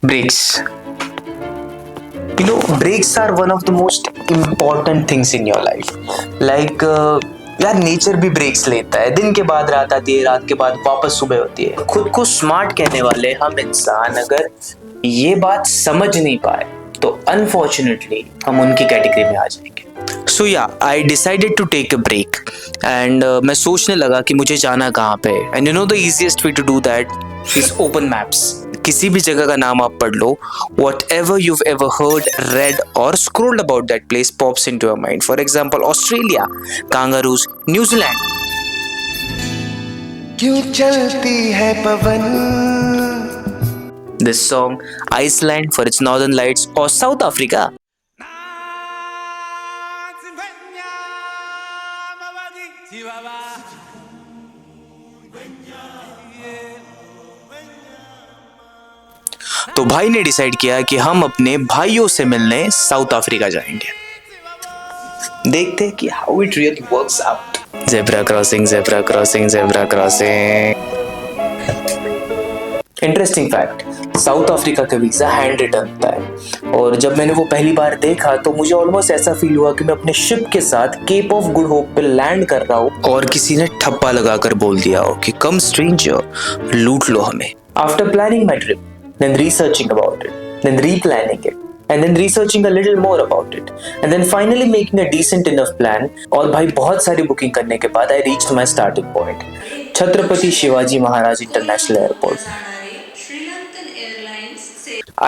Breaks. Breaks are one of the most important things in your life. Like, यार nature भी breaks लेता है. दिन के बाद रात आती है, रात के बाद वापस सुबह होती है. खुद को स्मार्ट कहने वाले हम इंसान अगर ये बात समझ नहीं पाए तो अनफॉर्चुनेटली हम उनकी कैटेगरी में आ जाएंगे. सो या I decided to take a break and मैं सोचने लगा कि मुझे जाना कहाँ पे. And you know the easiest way to do that is open maps. किसी भी जगह का नाम आप पढ़ लो, whatever you've ever heard, read or scrolled about that place pops into your mind. For example, Australia, kangaroos, New Zealand. क्यों चलती है पवन? This song, Iceland for its northern lights, or South Africa. तो भाई ने डिसाइड किया कि हम अपने भाइयों से मिलने साउथ अफ्रीका जाएंगे. देखते हैं कि how it really works out. Zebra crossing, zebra crossing, zebra crossing. Interesting fact, south Africa का वीजा हैंड रिटन होता है. और जब मैंने वो पहली बार देखा तो मुझे ऑलमोस्ट ऐसा फील हुआ कि मैं अपने शिप के साथ केप ऑफ गुड होप पे लैंड कर रहा हूँ और किसी ने ठप्पा लगाकर बोल दिया हो कि कम स्ट्रेंजर, लूट लो हमें. After planning my trip, then researching about it, then replanning it, and then researching a little more about it, and then finally making a decent enough plan. और भाई बहुत सारी बुकिंग करने के बाद I reached my starting point, Chhatrapati Shivaji Maharaj international airport.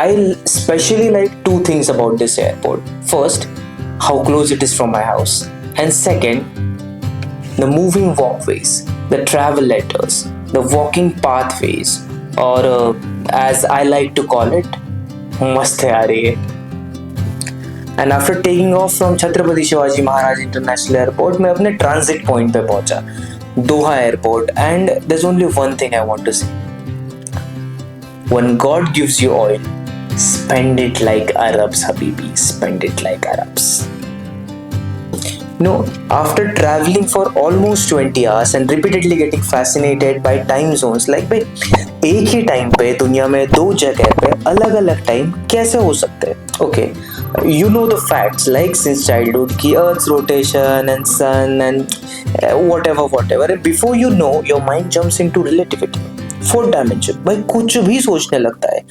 I especially like two things about this airport. First, how close it is from my house, and second, the moving walkways, the travel letters, the walking pathways, और as I like to call it, मस्त है यार ये. And after taking off from Chhatrapati Shivaji Maharaj international airport मैं अपने transit point पे पहुंचा, Doha airport. And there's only one thing I want to say. When God gives you oil, spend it like Arabs, Habibi. Spend it like Arabs. After traveling for almost 20 hours and repeatedly getting fascinated by time zones, like भाई एक ही time पे दुनिया में दो जगह पे अलग अलग टाइम कैसे हो सकते हैं? Okay, you know the facts like since childhood कि Earth's rotation and sun and whatever. And before you know, your mind jumps into relativity, fourth dimension. भाई कुछ भी सोचने लगता है.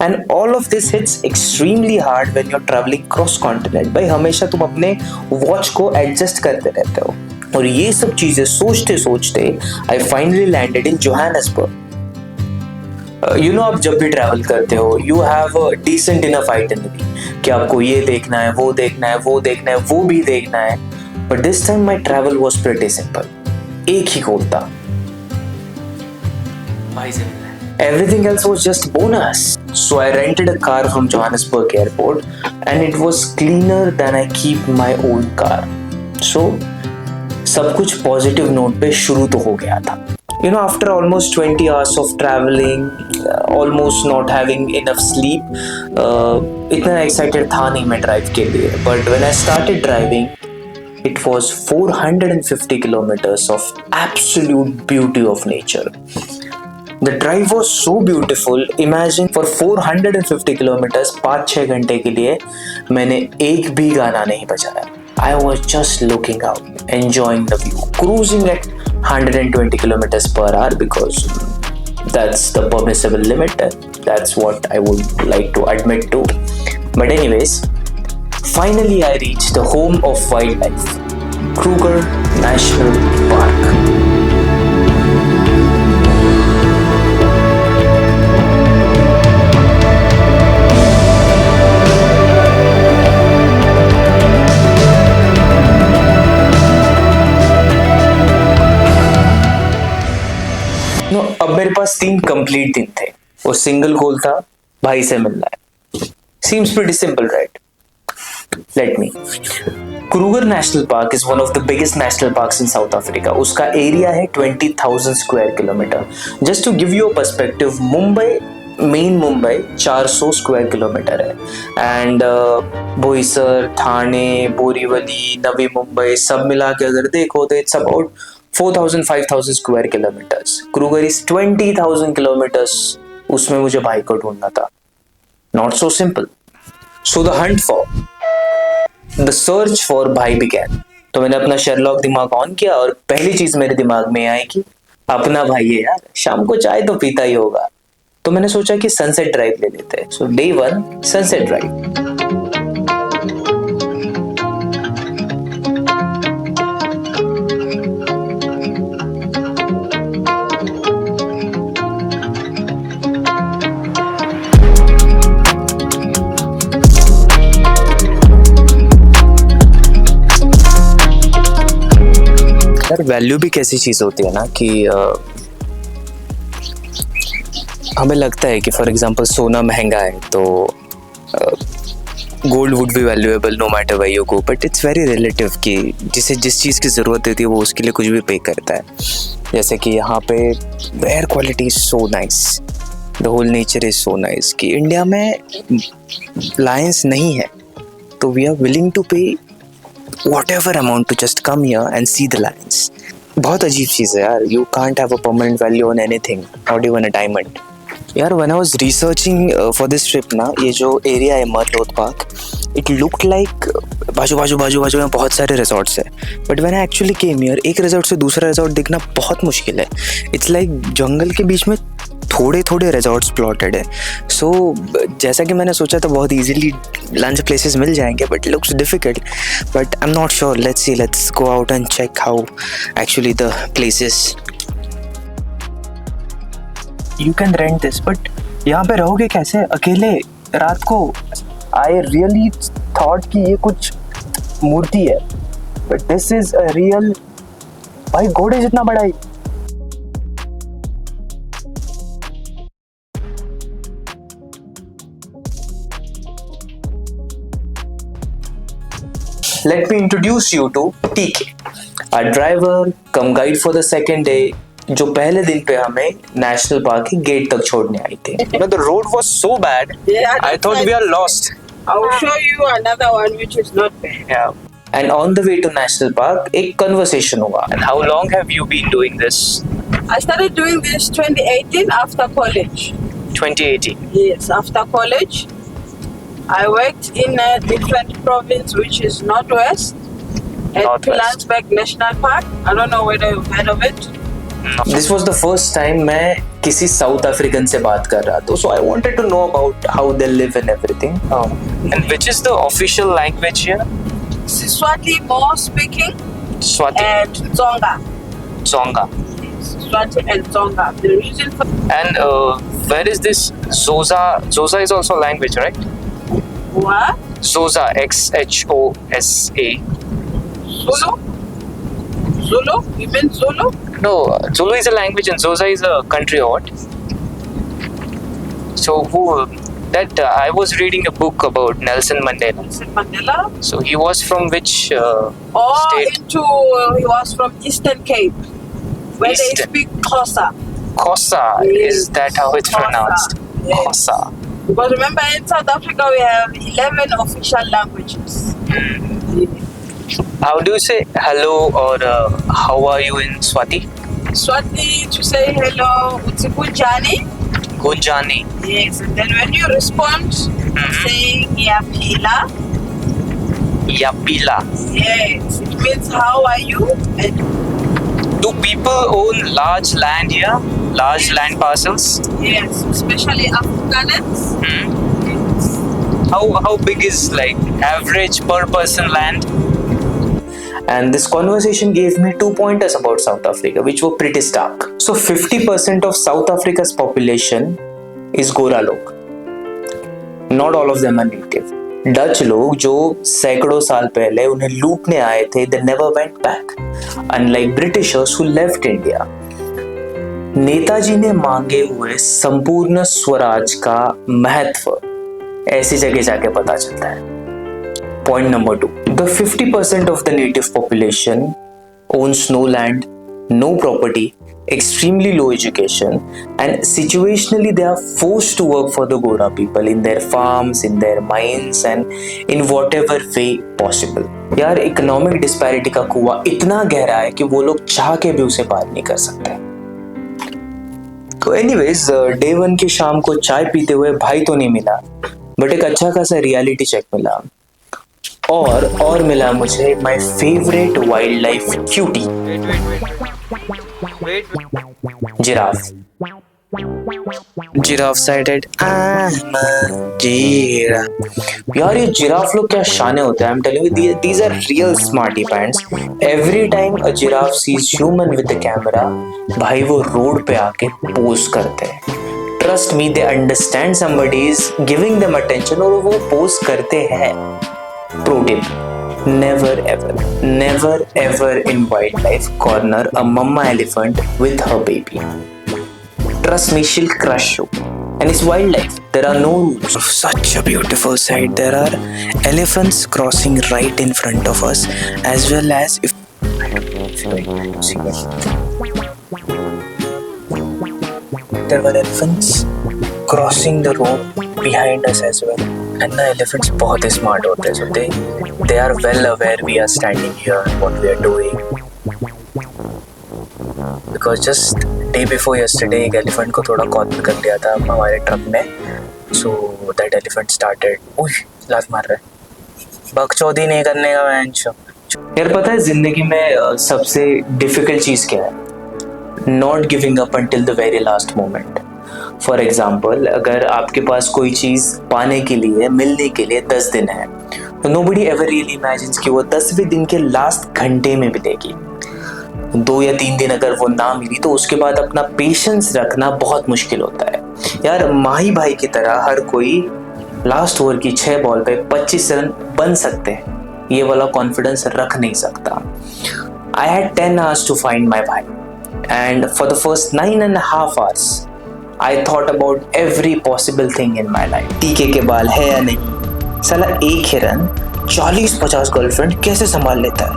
And all of this hits extremely hard when you're traveling cross continent. भाई हमेशा तुम अपने वॉच को एडजस्ट करते रहते हो. और ये सब चीजें सोचते सोचते I finally landed in Johannesburg. आप जब भी ट्रैवल करते हो you have a decent enough itinerary कि आपको ये देखना है, वो देखना है, वो देखना है, वो भी देखना है. But this time my travel was pretty simple. एक ही गोल था, everything else was just bonus. So I rented a car from Johannesburg airport and it was cleaner than I keep my own car. So सब कुछ positive note पे शुरू तो हो गया था. After almost 20 hours of traveling, almost not having enough sleep, इतना excited था नहीं मैं ड्राइव के लिए. But when I started driving, it was 450 kilometers of absolute beauty of nature. The drive was so beautiful. Imagine for 450 kilometers 5-6 घंटे के लिए मैंने एक भी गाना नहीं बजाया. I was just looking out, enjoying the view, cruising at 120 kilometers per hour because that's the permissible limit and that's what I would like to admit to. But anyways, finally I reached the home of wildlife, Kruger National Park. अब मेरे पास 3 complete दिन थे. वो single गोल था, भाई से मिलना है. Seems pretty simple, right? Let me. Kruger National Park is one of the biggest national parks in South Africa. उसका एरिया है 20,000 square kilometre. Just to give you a perspective, main Mumbai 400 square kilometre है. And Boisar, Thane, Borivali, Navi Mumbai सब मिला के अगर देखो तो it's about 4,000-5,000 square kilometres. Kruger is 20,000 kilometres. उसमें मुझे भाई को ढूंढना था. Not so simple. So the search for भाई began. तो मैंने अपना शेरलॉक दिमाग ऑन किया और पहली चीज मेरे दिमाग में आई कि अपना भाई है यार, शाम को चाय तो पीता ही होगा. तो मैंने सोचा कि सनसेट ड्राइव ले लेते हैं. सो डे 1 सनसेट ड्राइव. यार वैल्यू भी कैसी चीज़ होती है ना कि हमें लगता है कि फॉर एग्जांपल सोना महंगा है तो gold would be valuable no matter where you go, but it's very relative कि जिसे जिस चीज़ की ज़रूरत होती है वो उसके लिए कुछ भी पे करता है. जैसे कि यहाँ पे air quality is so nice, the whole nature is so nice कि इंडिया में लायंस नहीं है तो we are willing to pay whatever amount to just come here and see the lions. बहुत अजीब चीज़ है यार. You can't have a permanent value on anything, not even a diamond. यार when I was researching for this trip ना, ये जो area है मरलोट park, it looked like बाजू में बहुत सारे रिजॉर्ट्स है. But when I actually came here, एक रिजॉर्ट से दूसरा रिजॉर्ट देखना बहुत मुश्किल है. It's like जंगल के बीच में थोड़े रिजॉर्ट्स प्लॉटेड है. सो जैसा कि मैंने सोचा था बहुत इजीली लंच प्लेसेस मिल जाएंगे, but looks difficult. But I am not sure. Let's go out and check how actually the places. You can rent this, but यहाँ पे रहोगे कैसे अकेले रात को? आई रियली थॉट कि ये कुछ मूर्ति है, but this is a real. भाई घोड़े जितना बड़ा है. Let me introduce you to TK, our driver come guide for the second day, जो पहले दिन पे हमें नेशनल पार्क के गेट तक छोड़ने आई थी. The road was so bad. Yeah, I thought we are lost. I'll show you another one which is not bad. Yeah. And on the way to national park, एक conversation हुआ. And how long have you been doing this? I started doing this 2018 after college. 2018. Yes, after college. I worked in a different province which is Northwest at Northwest. Pilanesberg National Park. I don't know whether you've heard of it. This was the first time मैं किसी south African से बात कर रहा था. So I wanted to know about how they live and everything. And which is the official language here? Swati more speaking Swati. and Tsonga. Tsonga. Swati and Tsonga. The reason for And where is this Xhosa? Xhosa is also a language, right? what? Xhosa, Xhosa. Zulu? Zulu? You mean Zulu? No, Zulu is a language and Xhosa is a country or what? So I was reading a book about Nelson Mandela. Nelson Mandela? So he was from which state? He was from Eastern Cape, where they Eastern. speak Xhosa. Xhosa, Yes. is that how it's Xhosa. pronounced? Yes. Xhosa. Because remember, in South Africa, we have 11 official languages. How do you say hello or how are you in Swati? Swati, to say hello, uthi kunjani? Gunjani. Yes, and then when you respond, say ngiyaphila. Yapila. Yes, it means how are you? And Do people own large land here? Large land parcels? yes, especially Afrikaners. Yes. How big is like average per person land? And this conversation gave me 2 pointers about South Africa, which were pretty stark. So 50% of South Africa's population is Gora log. Not all of them are native. Dutch लोग जो सैकड़ों साल पहले उन्हें लूटने आए थे, they never went back. Unlike Britishers who left India. Netaji ने मांगे हुए संपूर्ण स्वराज का महत्व ऐसी जगह जाके पता चलता है. Point number 2. The 50% of the native population owns no land, no property, extremely low education, and situationally they are forced to work for the Gora people in their farms, in their mines, and in whatever way possible. यार economic disparity का कुआं इतना गहरा है कि वो लोग चाह के भी उसे पार नहीं कर सकते. तो एनीवेज डे 1 की शाम को चाय पीते हुए भाई तो नहीं मिला, बट एक अच्छा खासा रियलिटी चेक मिला, और मिला मुझे my favourite wild life cutie, giraffe. Giraffe साइडेड यार, ये जिराफ लोग क्या शाने होते हैं। I am telling you, these are real smarty pants. Every time a giraffe sees human with the camera, भाई वो रोड पे आके पोज करते हैं। Trust me, they understand somebody is giving them attention और वो पोज करते हैं। Pro tip, never ever in wildlife corner a mama elephant with her baby. Trust me, she'll crush you. And it's wildlife, there are no rules. Such a beautiful sight. There are elephants crossing right in front of us, as well as if there were elephants crossing the road behind us as well. And the elephants बहुत smart होते हैं, so they are well aware we are standing here and what we are doing. Because just day before yesterday एक elephant को थोड़ा corner कर लिया था हमारे ट्रक में, so that elephant started उई लात मार रहा है, बकचोदी नहीं करने का बेंचो। यार पता है जिंदगी में सबसे डिफिकल्ट चीज क्या है? Not giving up until the very last moment. For example, अगर आपके पास कोई चीज पाने के लिए, मिलने के लिए 10 दिन है, तो नोबडी एवर रियली इमेजिन्स कि वो 10वें दिन के लास्ट घंटे में मिलेगी। 2 या 3 दिन अगर वो ना मिली तो उसके बाद अपना पेशेंस रखना बहुत मुश्किल होता है। यार माही भाई की तरह हर कोई लास्ट ओवर की 6 बॉल पे 25 रन बन सकते हैं, ये वाला कॉन्फिडेंस रख नहीं सकता। I had 10 hours to find my भाई, and for the first 9.5 hours I thought about every possible thing in my life. टीके के बाल है या नहीं, साला एक हिरन 40-50 गर्लफ्रेंड कैसे संभाल लेता है,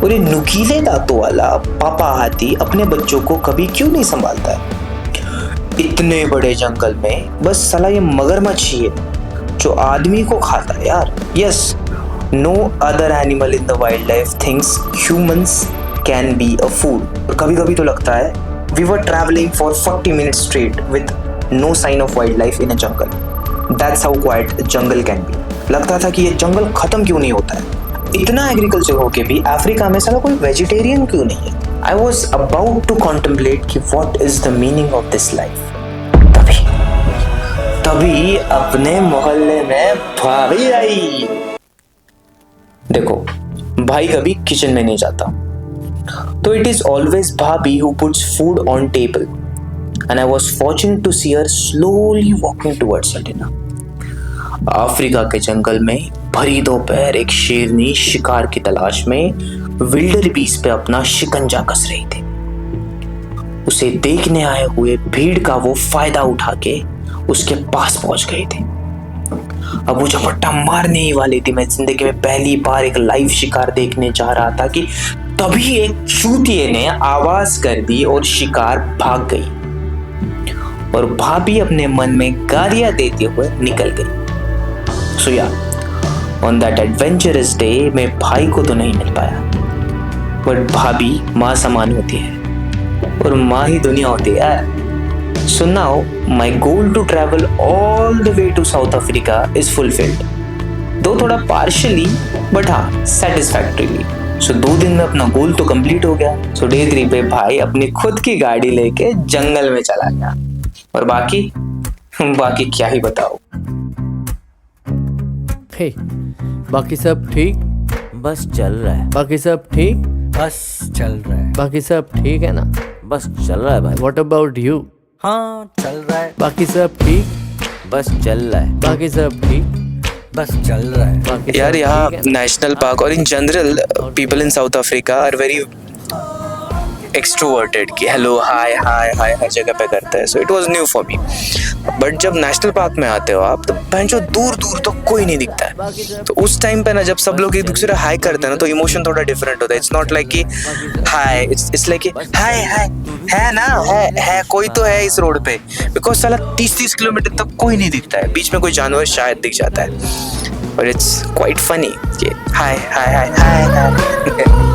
और ये नुकीले दांतों वाला पापा हाथी अपने बच्चों को कभी क्यों नहीं संभालता है। इतने बड़े जंगल में बस साला ये मगरमच्छ ही है जो आदमी को खाता है यार। Yes, no other animal in the wild life thinks humans can be a food. और कभी कभी तो लगता है we were traveling for 40 minutes straight with no sign of wildlife in a jungle. That's how quiet jungle can be. लगता था कि ये जंगल खत्म क्यों नहीं होता है। इतना एग्रीकल्चर होके भी अफ्रीका में साला कोई वेजिटेरियन क्यों नहीं है। I was about to contemplate कि what is the meaning of this life. तभी अपने मोहल्ले में भाभी आई। देखो, भाई कभी किचन में नहीं जाता, तो it is always Bhabhi who puts food on table, and I was fortunate to see her slowly walking towards her dinner. Africa के जंगल में भरी दोपहर एक शेरनी शिकार की तलाश में विल्डर बीस्ट पे अपना शिकंजा कस रही थी। उसे देखने आए हुए भीड़ का वो फायदा उठा के उसके पास पहुंच गई थी। अब वो झपट्टा मारने ही वाली थी। मैं जिंदगी में पहली बार एक लाइव शिकार देखने जा रहा था कि तभी एक चूतिए ने आवाज कर दी और शिकार भाग गई, और भाभी अपने मन में गालियां देते हुए निकल गई। सो या, ऑन दैट एडवेंचरस डे मैं भाई को तो नहीं मिल पाया, बट भाभी माँ समान होती है और माँ ही दुनिया होती है यार। So now my goal to travel all the way to South Africa is fulfilled. दो थोड़ा partially, but हाँ satisfactorily. So 2 दिन में अपना गोल तो कंप्लीट हो गया। So Day 3 पे भाई अपनी खुद की गाड़ी लेके जंगल में चला गया, और बाकी क्या ही बताओ। हे, बाकी सब ठीक? बस चल रहा है। बाकी सब ठीक? बस चल रहा है। बाकी सब ठीक है ना? बस चल रहा है भाई। What about you? हाँ चल रहा है। बाकी सब ठीक? बस चल रहा है। बाकी सब ठीक? बस चल रहा है। बाकी यार सब यहाँ ठीक है ना? नेशनल पार्क और in general people in South Africa are very extroverted कि हेलो हाय हाय हाय हर जगह पे करते हैं। So it was new for me. But जब नेशनल पार्क में आते हो आप, तो भैंचो दूर दूर तो कोई नहीं दिखता है। तो उस टाइम पे ना जब सब लोग एक दूसरे हाय करते हैं ना, तो इमोशन थोड़ा डिफरेंट होता है। इट्स नॉट लाइक कि हाय, इट्स लाइक हाय हाय है ना, है कोई तो है इस रोड पे। बिकॉज साला 30-30 किलोमीटर तक कोई नहीं दिखता है। बीच में कोई जानवर शायद दिख जाता है, और इट्स क्वाइट फनी कि हाय हाय हाय हाय हाय